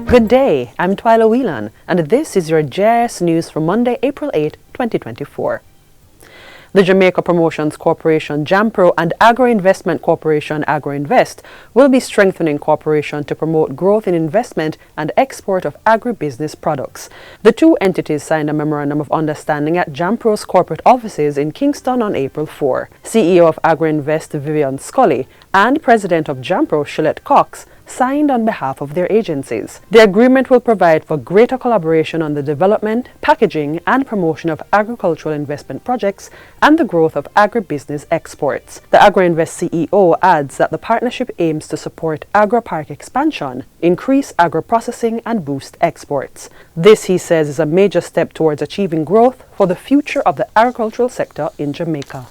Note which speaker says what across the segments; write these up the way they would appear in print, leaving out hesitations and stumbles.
Speaker 1: Good day, I'm Twyla Whelan, and this is your JIS News for Monday, April 8, 2024. The Jamaica Promotions Corporation, JAMPRO, and Agro-Investment Corporation, AgroInvest, will be strengthening cooperation to promote growth in investment and export of agribusiness products. The two entities signed a Memorandum of Understanding at JAMPRO's corporate offices in Kingston on April 4. CEO of AgroInvest, Vivian Scully, and President of JAMPRO, Shillette Cox, signed on behalf of their agencies. The agreement will provide for greater collaboration on the development, packaging, and promotion of agricultural investment projects and the growth of agribusiness exports. The AgroInvest CEO adds that the partnership aims to support agro-park expansion, increase agro-processing, and boost exports. This, he says, is a major step towards achieving growth for the future of the agricultural sector in Jamaica.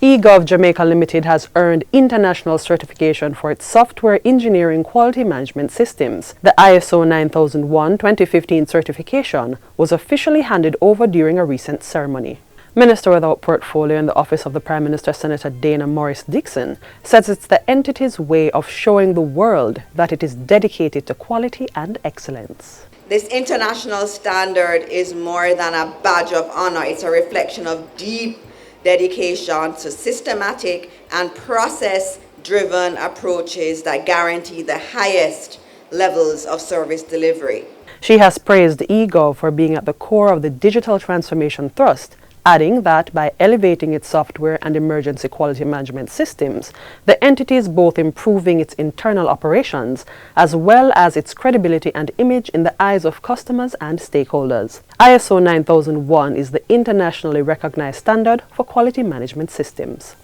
Speaker 1: eGov Jamaica Limited has earned international certification for its software engineering quality management systems. The ISO 9001-2015 certification was officially handed over during a recent ceremony. Minister without portfolio in the office of the Prime Minister, Senator Dana Morris Dixon, says it's the entity's way of showing the world that it is dedicated to quality and excellence.
Speaker 2: This international standard is more than a badge of honor. It's a reflection of deep dedication to systematic and process-driven approaches that guarantee the highest levels of service delivery.
Speaker 1: She has praised eGov for being at the core of the digital transformation thrust, adding that by elevating its software and emergency quality management systems, the entity is both improving its internal operations as well as its credibility and image in the eyes of customers and stakeholders. ISO 9001 is the internationally recognized standard for quality management systems.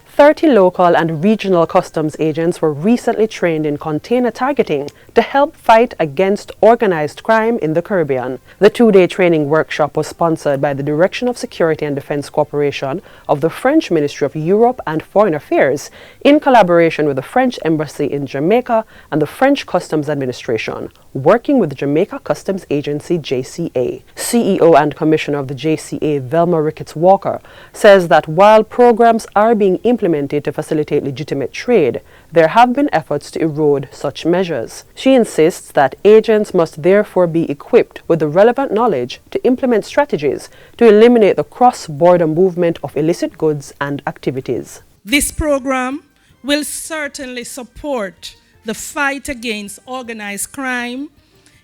Speaker 1: 30 local and regional customs agents were recently trained in container targeting to help fight against organized crime in the Caribbean. The two-day training workshop was sponsored by the Direction of Security and Defense Corporation of the French Ministry of Europe and Foreign Affairs in collaboration with the French Embassy in Jamaica and the French Customs Administration, working with the Jamaica Customs Agency JCA. CEO and Commissioner of the JCA, Velma Ricketts-Walker, says that while programs are being implemented to facilitate legitimate trade, there have been efforts to erode such measures. She insists that agents must therefore be equipped with the relevant knowledge to implement strategies to eliminate the cross-border movement of illicit goods and activities.
Speaker 3: This program will certainly support the fight against organized crime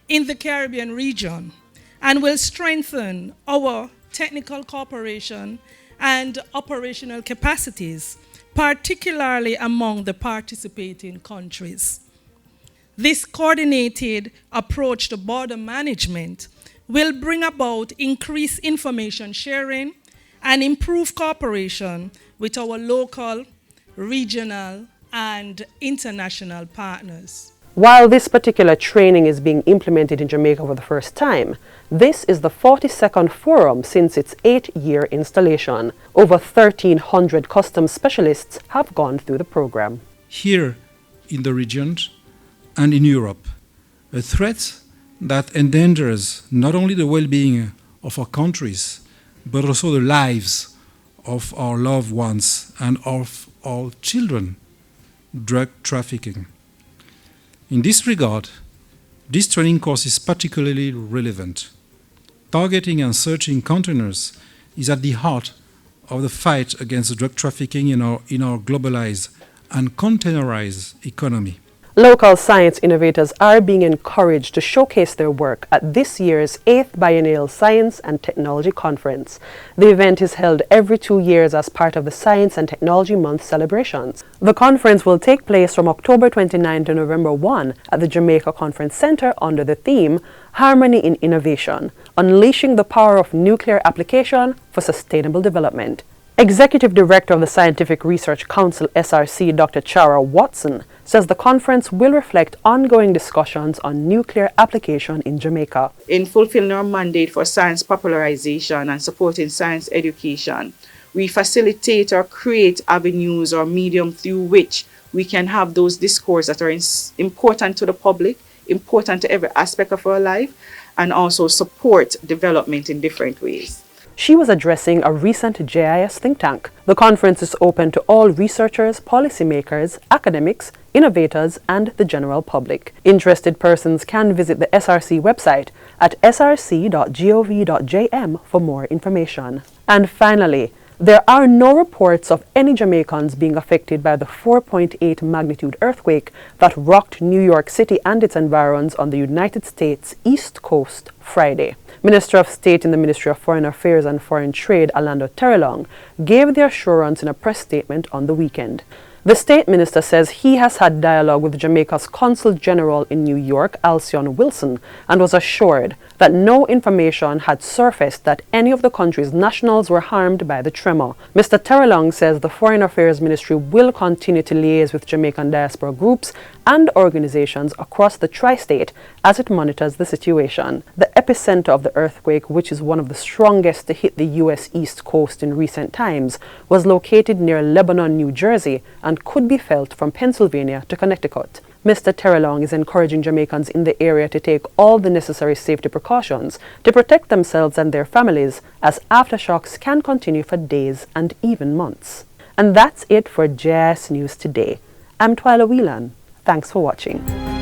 Speaker 3: in the Caribbean region and will strengthen our technical cooperation and operational capacities, particularly among the participating countries. This coordinated approach to border management will bring about increased information sharing and improve cooperation with our local, regional, and international partners.
Speaker 1: While this particular training is being implemented in Jamaica for the first time, this is the 42nd forum since its 8-year installation. Over 1,300 customs specialists have gone through the program.
Speaker 4: Here in the region and in Europe, a threat that endangers not only the well-being of our countries, but also the lives of our loved ones and of our children, drug trafficking. In this regard, this training course is particularly relevant. Targeting and searching containers is at the heart of the fight against drug trafficking in our globalized and containerized economy.
Speaker 1: Local science innovators are being encouraged to showcase their work at this year's 8th Biennial Science and Technology Conference. The event is held every 2 years as part of the Science and Technology Month celebrations. The conference will take place from October 29 to November 1 at the Jamaica Conference Center under the theme Harmony in Innovation, Unleashing the Power of Nuclear Application for Sustainable Development. Executive Director of the Scientific Research Council, SRC, Dr. Chara Watson, says the conference will reflect ongoing discussions on nuclear application in Jamaica.
Speaker 5: In fulfilling our mandate for science popularization and supporting science education, we facilitate or create avenues or medium through which we can have those discourses that are important to the public, important to every aspect of our life, and also support development in different ways.
Speaker 1: She was addressing a recent JIS think tank. The conference is open to all researchers, policymakers, academics, innovators, and the general public. Interested persons can visit the SRC website at src.gov.jm for more information. And finally, there are no reports of any Jamaicans being affected by the 4.8 magnitude earthquake that rocked New York City and its environs on the United States East Coast Friday. Minister of State in the Ministry of Foreign Affairs and Foreign Trade, Orlando Terrelong, gave the assurance in a press statement on the weekend. The state minister says he has had dialogue with Jamaica's Consul General in New York, Alcyon Wilson, and was assured that no information had surfaced that any of the country's nationals were harmed by the tremor. Mr. Terrelong says the Foreign Affairs Ministry will continue to liaise with Jamaican diaspora groups and organizations across the tri-state as it monitors the situation. The epicenter of the earthquake, which is one of the strongest to hit the U.S. East Coast in recent times, was located near Lebanon, New Jersey, and could be felt from Pennsylvania to Connecticut. Mr. Terrelong is encouraging Jamaicans in the area to take all the necessary safety precautions to protect themselves and their families, as aftershocks can continue for days and even months. And that's it for JIS News today. I'm Twyla Whelan. Thanks for watching.